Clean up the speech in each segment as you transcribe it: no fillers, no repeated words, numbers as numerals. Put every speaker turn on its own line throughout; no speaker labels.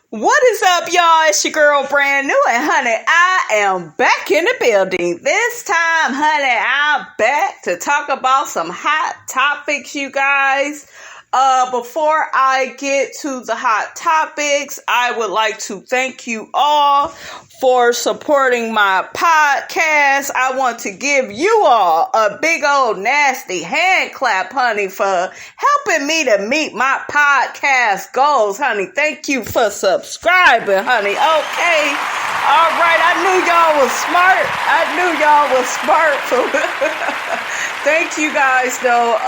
What is up, y'all? It's your girl, Brand New, and honey, I am back in the building. This time, honey, I'm back to talk about some hot topics, you guys. Before I get to the hot topics, I would like to thank you all for supporting my podcast. I want to give you all a big old nasty hand clap, honey, for helping me to meet my podcast goals, honey. Thank you for subscribing, honey. Okay. All right. I knew y'all was smart. Thank you guys, though.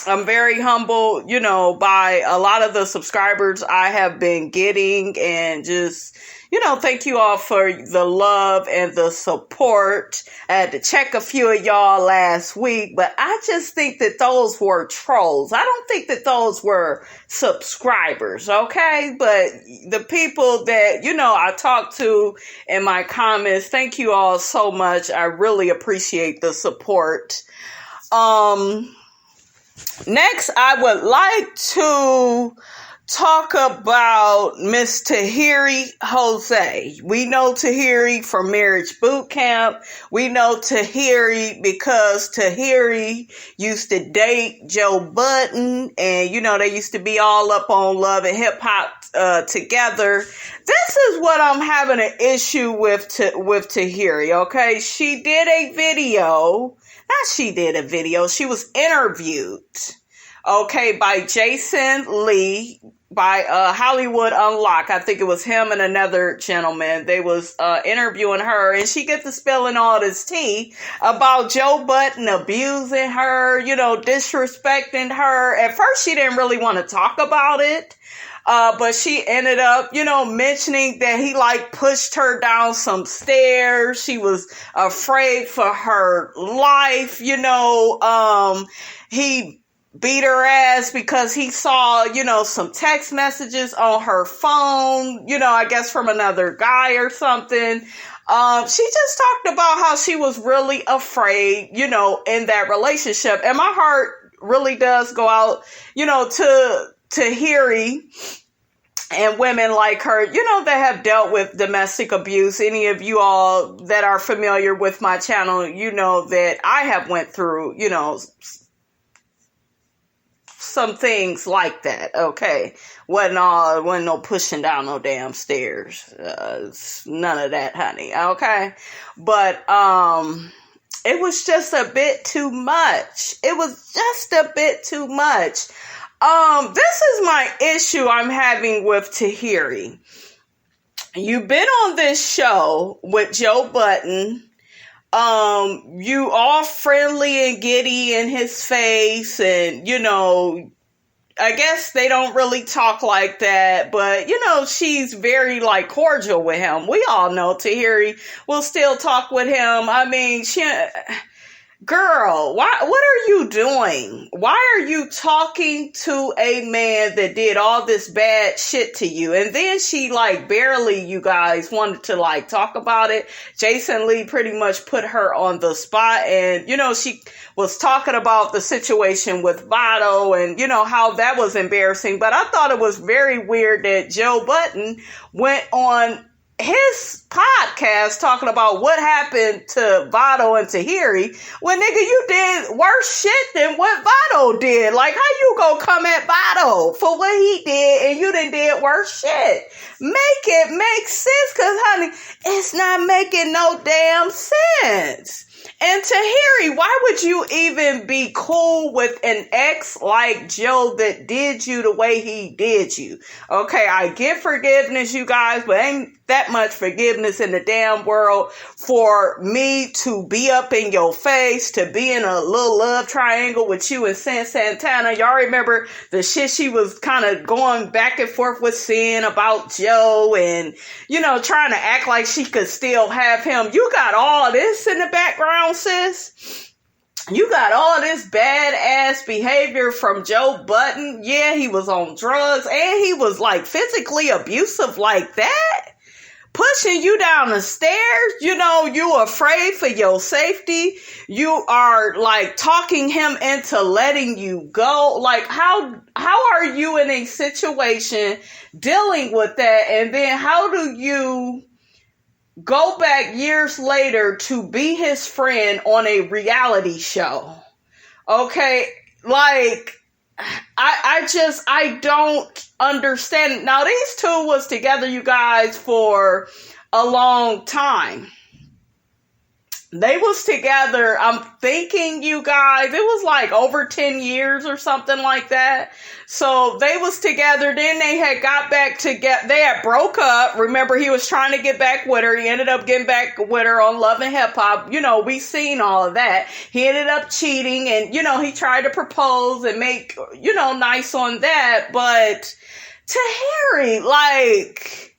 I'm very humbled, by a lot of the subscribers I have been getting, and just, thank you all for the love and the support. I had to check a few of y'all last week, but I just think that those were trolls. I don't think that those were subscribers, okay? But the people that, I talked to in my comments, thank you all so much. I really appreciate the support. Next, I would like to talk about Miss Tahiry Jose. We know Tahiry from Marriage Boot Camp. We know Tahiry because Tahiry used to date Joe Budden, and they used to be all up on Love and Hip Hop together. This is what I'm having an issue with Tahiry, okay? She did a video. She was interviewed, okay, by Jason Lee, by Hollywood Unlocked. I think it was him and another gentleman. They was interviewing her, and she get to spilling all this tea about Joe Budden abusing her, disrespecting her. At first, she didn't really want to talk about it. But she ended up, mentioning that he pushed her down some stairs. She was afraid for her life. He beat her ass because he saw, some text messages on her phone, I guess from another guy or something. She just talked about how she was really afraid, in that relationship. And my heart really does go out, to Tahiry and women like her, that have dealt with domestic abuse. Any of you all that are familiar with my channel, that I have went through, some things like that. Okay. Wasn't no pushing down no damn stairs. None of that, honey. Okay. But, it was just a bit too much. This is my issue I'm having with Tahiry. You've been on this show with Joe Budden. You all friendly and giddy in his face, and, I guess they don't really talk like that, but, she's very, cordial with him. We all know Tahiry will still talk with him. I mean, girl, what are you doing? Why are you talking to a man that did all this bad shit to you? And then she barely, you guys, wanted to talk about it. Jason Lee pretty much put her on the spot, and she was talking about the situation with Votto and how that was embarrassing. But I thought it was very weird that Joe Budden went on his podcast talking about what happened to Votto and Tahiry when, nigga, you did worse shit than what Votto did. How you gonna come at Votto for what he did and you did worse shit? Make it make sense, cause honey, it's not making no damn sense. And Tahiry, why would you even be cool with an ex like Joe that did you the way he did you? Okay, I get forgiveness, you guys, but ain't that much forgiveness in the damn world for me to be up in your face, to be in a little love triangle with you and Sin Santana. Y'all remember the shit she was kind of going back and forth with Sin about Joe and, trying to act like she could still have him. You got all this in the background, sis. You got all this badass behavior from Joe Budden. Yeah, he was on drugs and he was physically abusive like that. pushing you down the stairs. You know, you afraid for your safety. You are like talking him into letting you go. Like, how are you in a situation dealing with that? And then how do you go back years later to be his friend on a reality show? Okay, like, I don't understand. Now, these two was together, you guys, for a long time. They was together, I'm thinking, you guys, it was like over 10 years or something like that. So they was together, then they had got back together. They had broke up. Remember, he was trying to get back with her. He ended up getting back with her on Love and Hip Hop. You know, we seen all of that. He ended up cheating, and, you know, he tried to propose and make, you know, nice on that. But Tahiry, like,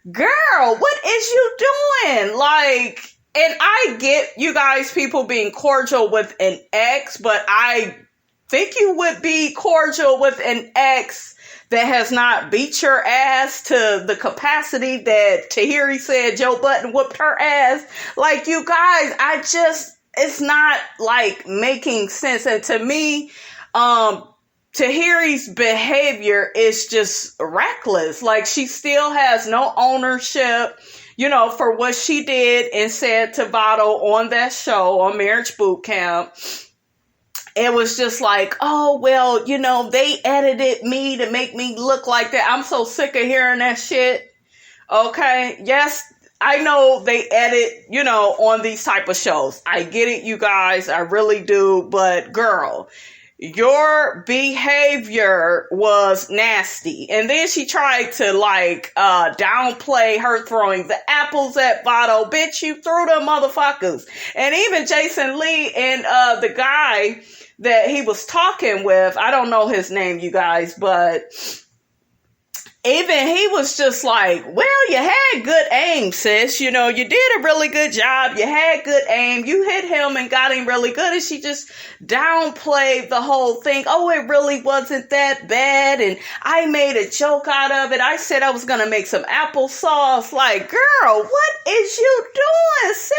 girl, what is you doing? Like, and I get you guys, people being cordial with an ex, but I think you would be cordial with an ex that has not beat your ass to the capacity that Tahiry said Joe Budden whooped her ass. Like, you guys, it's not like making sense. And to me, Tahiry's behavior is just reckless. Like, she still has no ownership, you know, for what she did and said to Vado on that show, on Marriage Boot Camp. It was just like, oh, well, you know, they edited me to make me look like that. I'm so sick of hearing that shit. Okay. Yes, I know they edit, you know, on these type of shows. I get it, you guys. I really do. But girl, your behavior was nasty. And then she tried to like downplay her throwing the apples at Vado. Bitch, you threw them motherfuckers. And even Jason Lee and the guy that he was talking with, I don't know his name, you guys, but even he was just like, well, you had good aim, sis. You know, you did a really good job. You had good aim. You hit him and got him really good. And she just downplayed the whole thing. Oh, it really wasn't that bad. And I made a joke out of it. I said I was going to make some applesauce. Like, girl, what is you doing, sis?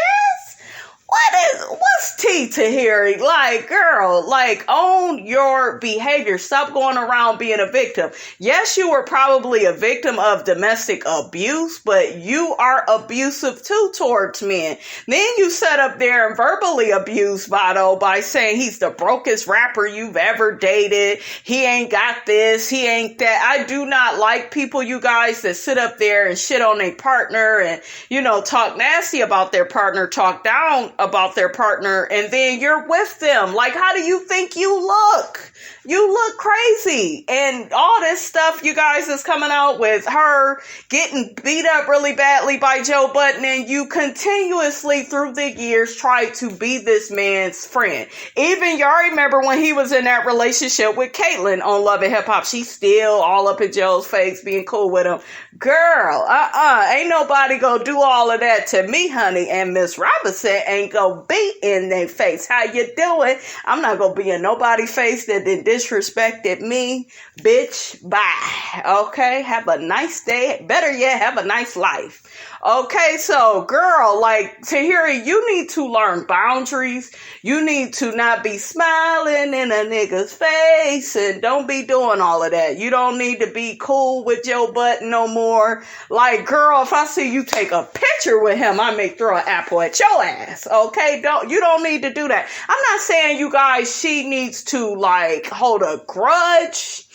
What's tea, Tahiry? Like, girl, like, own your behavior. Stop going around being a victim. Yes, you were probably a victim of domestic abuse, but you are abusive too towards men. Then you sat up there and verbally abused Vado by saying he's the brokest rapper you've ever dated. He ain't got this. He ain't that. I do not like people, you guys, that sit up there and shit on their partner and, you know, talk nasty about their partner, talk down about their partner, and then you're with them. Like, how do you think you look? You look crazy. And all this stuff, you guys, is coming out with her getting beat up really badly by Joe Budden, and you continuously through the years tried to be this man's friend. Even y'all remember when he was in that relationship with Caitlyn on Love and Hip Hop, she's still all up in Joe's face being cool with him. Girl, ain't nobody gonna do all of that to me, honey. And Miss Robinson ain't gonna be in their face. How you doing? I'm not gonna be in nobody's face that did disrespected me. Bitch, bye. Okay, have a nice day. Better yet, have a nice life. Okay, so girl, like, Tahiry, you need to learn boundaries. You need to not be smiling in a nigga's face, and don't be doing all of that. You don't need to be cool with Joe Budden no more. Like, girl, if I see you take a picture with him, I may throw an apple at your ass. Okay, you don't need to do that. I'm not saying, you guys, she needs to like hold a grudge,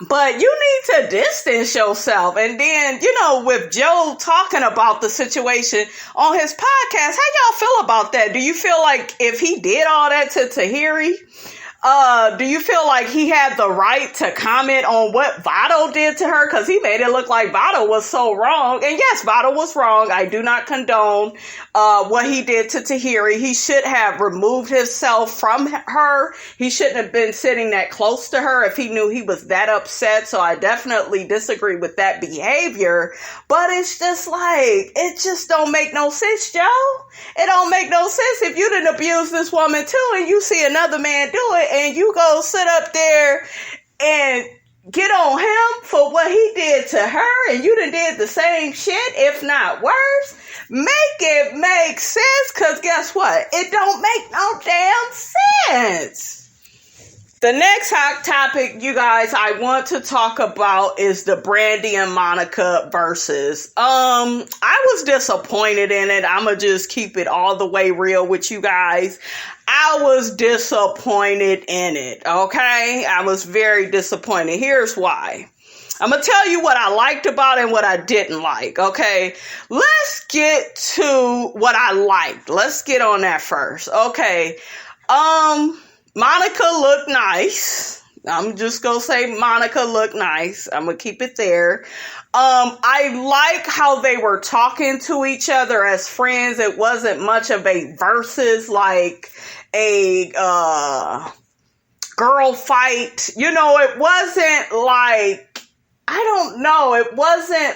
but you need to distance yourself. And then, you know, with Joe talking about the situation on his podcast, how y'all feel about that? Do you feel like if he did all that to Tahiry, do you feel like he had the right to comment on what Vado did to her? Because he made it look like Vado was so wrong. And yes, Vado was wrong. I do not condone what he did to Tahiry. He should have removed himself from her. He shouldn't have been sitting that close to her if he knew he was that upset. So I definitely disagree with that behavior. But it's just like, it just don't make no sense, Joe. It don't make no sense if you didn't abuse this woman too and you see another man do it, and you go sit up there and get on him for what he did to her, and you done did the same shit, if not worse. Make it make sense, because guess what? It don't make no damn sense. The next hot topic, you guys, I want to talk about is the Brandy and Monica Versus. I was disappointed in it. I'm going to just keep it all the way real with you guys. I was disappointed in it, okay? I was very disappointed. Here's why. I'm going to tell you what I liked about it and what I didn't like, okay? Let's get to what I liked. Let's get on that first, okay? Monica looked nice. I'm just going to say Monica looked nice. I'm going to keep it there. I like how they were talking to each other as friends. It wasn't much of a versus, like a girl fight. You know, it wasn't like, I don't know, it wasn't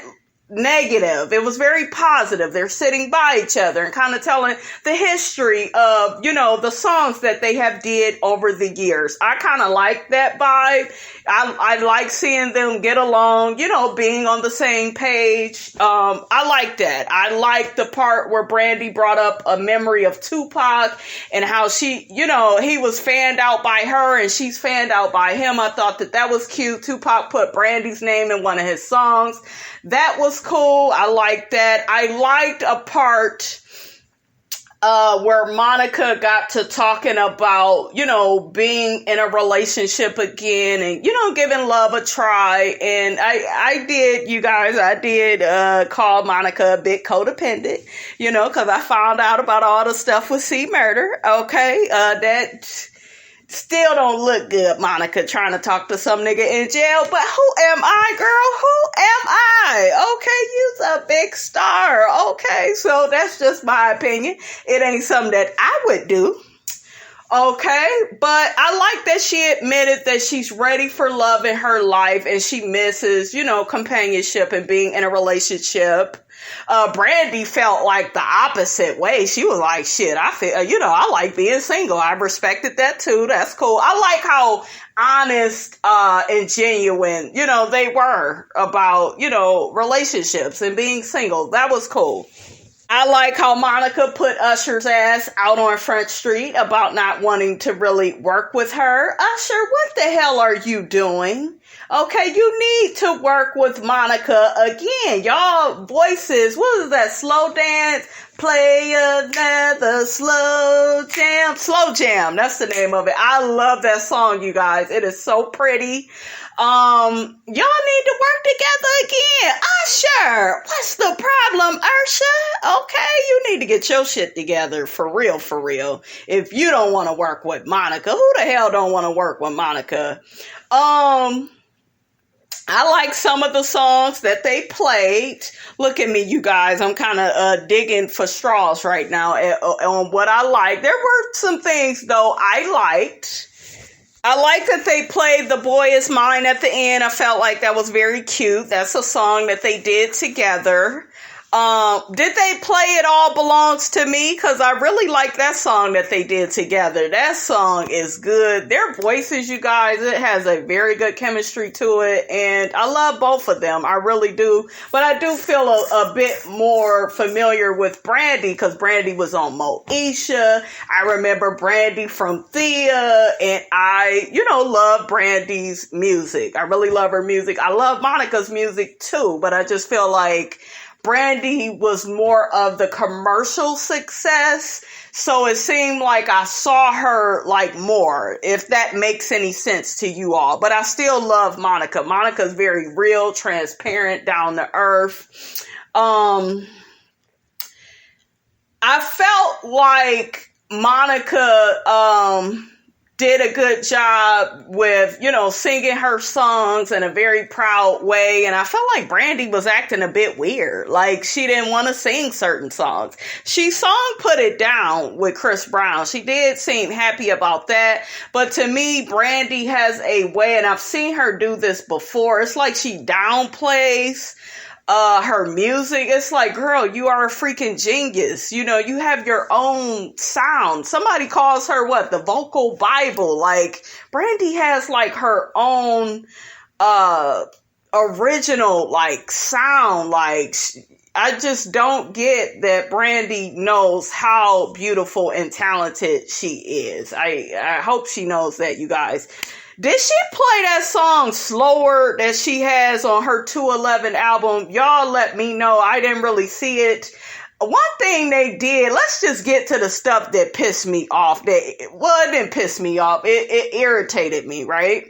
negative. It was very positive. They're sitting by each other and kind of telling the history of, you know, the songs that they have did over the years. I kind of like that vibe. I like seeing them get along, you know, being on the same page. I like that. I like the part where Brandy brought up a memory of Tupac and how she, you know, he was fanned out by her and she's fanned out by him. I thought that was cute. Tupac put Brandy's name in one of his songs. That was cool. I liked that. I liked a part where Monica got to talking about, you know, being in a relationship again and, you know, giving love a try. And I did call Monica a bit codependent, you know, because I found out about all the stuff with C Murder. Okay. That still don't look good, Monica, trying to talk to some nigga in jail. But who am I, girl? Who am I? Okay, you's a big star. Okay, so that's just my opinion. It ain't something that I would do. Okay, but I like that she admitted that she's ready for love in her life and she misses, you know, companionship and being in a relationship. Brandy felt like the opposite way. She was like, shit, I feel, you know, I like being single. I respected that too. That's cool. I like how honest, and genuine, you know, they were about, you know, relationships and being single. That was cool. I like how Monica put Usher's ass out on Front Street about not wanting to really work with her. Usher, what the hell are you doing? Okay, you need to work with Monica again. Y'all voices, what is that? Slow dance? Play another slow jam. Slow jam, that's the name of it. I love that song, you guys. It is so pretty. Y'all need to work together again. Usher, what's the problem, Usher? Okay, you need to get your shit together for real, for real. If you don't want to work with Monica, who the hell don't want to work with Monica? I like some of the songs that they played. Look at me, you guys. I'm kind of digging for straws right now on what I like. There were some things, though, I liked. I like that they played The Boy Is Mine at the end. I felt like that was very cute. That's a song that they did together. Did they play It All Belongs to Me? Because I really like that song that they did together. That song is good. Their voices, you guys, it has a very good chemistry to it. And I love both of them. I really do. But I do feel a bit more familiar with Brandy because Brandy was on Moesha. I remember Brandy from Thea. And I, you know, love Brandy's music. I really love her music. I love Monica's music too. But I just feel like Brandy was more of the commercial success, so it seemed like I saw her like more, if that makes any sense to you all. But I still love Monica. Monica's very real, transparent, down to earth. I felt like Monica did a good job with, you know, singing her songs in a very proud way. And I felt like Brandy was acting a bit weird. Like she didn't want to sing certain songs. She sung Put It Down with Chris Brown. She did seem happy about that. But to me, Brandy has a way, and I've seen her do this before. It's like she downplays her music. It's like, girl, you are a freaking genius. You know, you have your own sound. Somebody calls her what? The vocal Bible. Like Brandy has like her own original like sound. Like I just don't get that Brandy knows how beautiful and talented she is. I hope she knows that, you guys. Did she play that song Slower that she has on her 211 album? Y'all let me know. I didn't really see it. One thing they did, let's just get to the stuff that pissed me off. It didn't piss me off. It irritated me, right?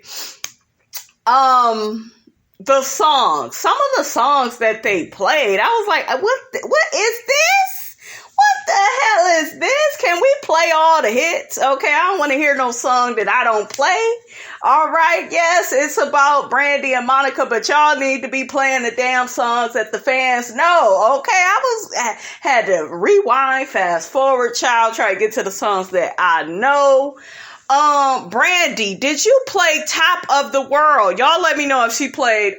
The songs, some of the songs that they played, I was like, what is this? What the hell is this? Can we play all the hits? Okay, I don't want to hear no song that I don't play. All right, yes, it's about Brandy and Monica, but y'all need to be playing the damn songs that the fans know. Okay, I had to rewind, fast forward, child, try to get to the songs that I know. Brandy, did you play Top of the World? Y'all let me know if she played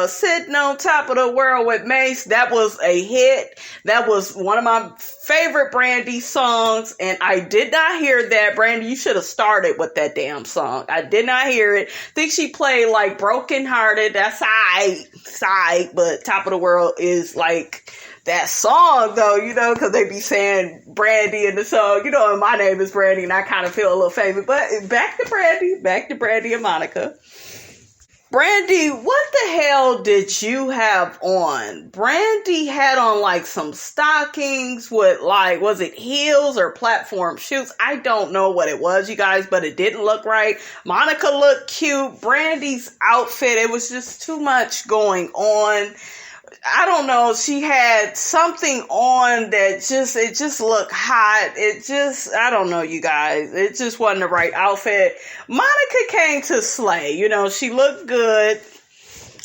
Sitting on Top of the World with Mace. That was a hit. That was one of my favorite Brandy songs, and I did not hear that. Brandy, you should have started with that damn song. I did not hear it. I think she played like Broken Hearted. That's side, but Top of the World is like that song, though, you know, because they be saying Brandy in the song, you know, and my name is Brandy, and I kind of feel a little favorite. But back to Brandy and Monica. Brandy, what the hell did you have on? Brandy had on like some stockings with like, was it heels or platform shoes? I don't know what it was, you guys, but it didn't look right. Monica looked cute. Brandy's outfit, it was just too much going on. I don't know, she had something on that it just looked hot. I don't know, you guys. It just wasn't the right outfit. Monica came to slay. You know, she looked good.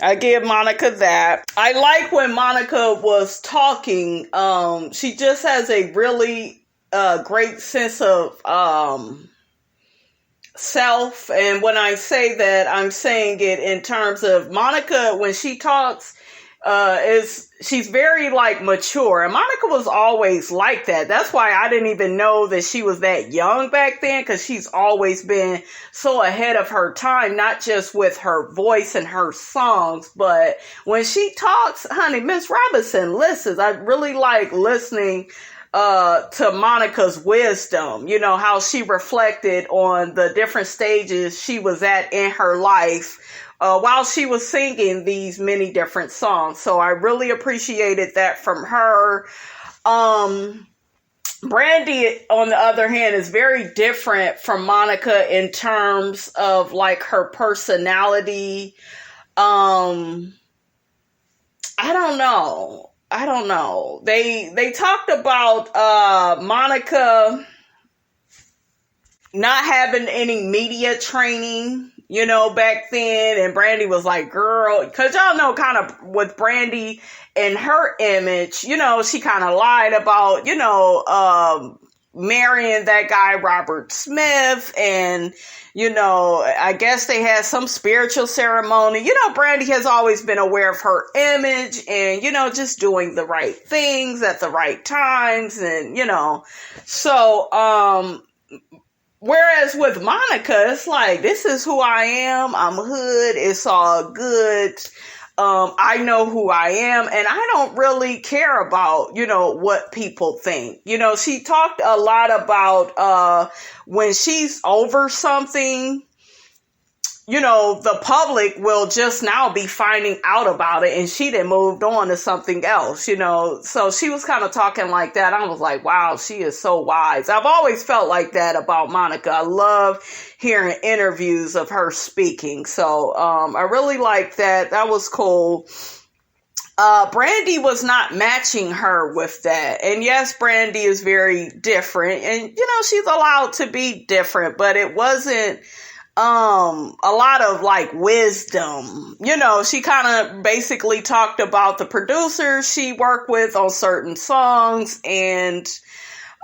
I give Monica that. I like when Monica was talking. She just has a really great sense of self. And when I say that, I'm saying it in terms of Monica, when she talks, she's very like mature, and Monica was always like that. That's why I didn't even know that she was that young back then, because she's always been so ahead of her time, not just with her voice and her songs, but when she talks, honey, Miss Robinson listens. I really like listening to Monica's wisdom, you know, how she reflected on the different stages she was at in her life while she was singing these many different songs. So I really appreciated that from her. Brandy, on the other hand, is very different from Monica in terms of like her personality. I don't know. They talked about Monica not having any media training, you know, back then. And Brandy was like, girl, because y'all know kind of with Brandy and her image, you know, she kind of lied about, you know, marrying that guy, Robert Smith. And, you know, I guess they had some spiritual ceremony. You know, Brandy has always been aware of her image and, you know, just doing the right things at the right times. And, you know, so, whereas with Monica, it's like, this is who I am. I'm hood. It's all good. I know who I am, and I don't really care about, you know, what people think. You know, she talked a lot about when she's over something, you know, the public will just now be finding out about it, and she then moved on to something else, you know. So she was kind of talking like that. I was like, wow, she is so wise. I've always felt like that about Monica. I love hearing interviews of her speaking. So I really like that. That was cool. Brandy was not matching her with that. And yes, Brandy is very different, and, you know, she's allowed to be different, but it wasn't a lot of like wisdom. You know, she kind of basically talked about the producers she worked with on certain songs, and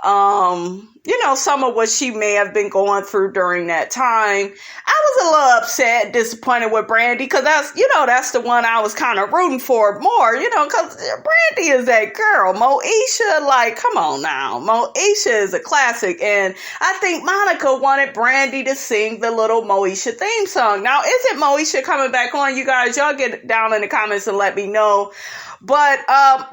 some of what she may have been going through during that time. I was a little upset, disappointed with Brandy, because that's the one I was kind of rooting for more, because Brandy is that girl. Moesha, like, come on now. Moesha is a classic, and I think Monica wanted Brandy to sing the little Moesha theme song. Now, isn't Moesha coming back on, you guys? Y'all get down in the comments and let me know. But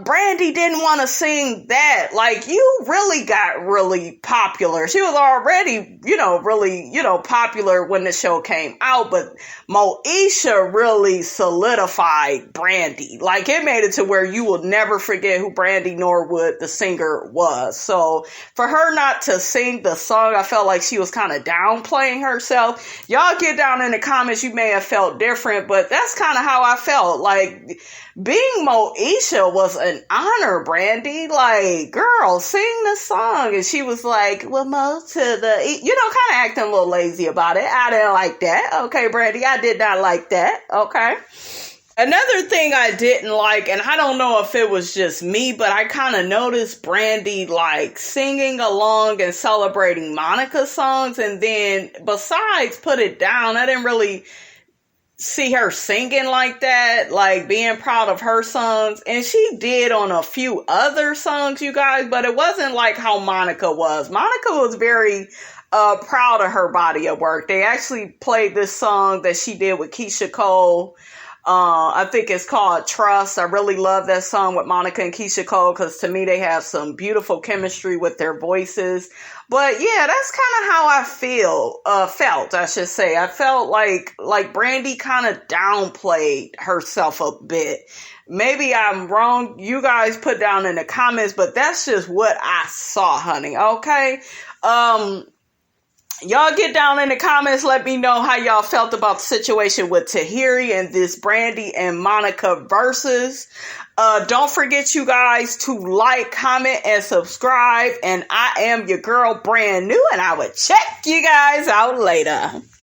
Brandy didn't want to sing that. Like, you really got really popular. She was already, really, popular when the show came out. But Moesha really solidified Brandy. Like, it made it to where you will never forget who Brandy Norwood, the singer, was. So for her not to sing the song, I felt like she was kind of downplaying herself. Y'all get down in the comments. You may have felt different, but that's kind of how I felt. Like, being Moesha was an honor, Brandy. Like, girl, sing the song. And she was like, well, Mo to the, kind of acting a little lazy about it. I didn't like that. Okay, Brandy, I did not like that. Okay. Another thing I didn't like, and I don't know if it was just me, but I kind of noticed Brandy, like, singing along and celebrating Monica's songs. And then besides Put It Down, I didn't really see her singing like that, like being proud of her songs. And she did on a few other songs, you guys, but it wasn't like how Monica was. Monica was very proud of her body of work. They actually played this song that she did with Keisha Cole. I think it's called Trust. I really love that song with Monica and Keisha Cole, because to me they have some beautiful chemistry with their voices. But yeah, that's kind of how I felt, I should say. I felt like Brandy kind of downplayed herself a bit. Maybe I'm wrong. You guys put down in the comments, but that's just what I saw, honey. Okay. Y'all get down in the comments. Let me know how y'all felt about the situation with Tahiry and this Brandy and Monica Versus. Don't forget, you guys, to like, comment, and subscribe. And I am your girl, Brand New, and I will check you guys out later.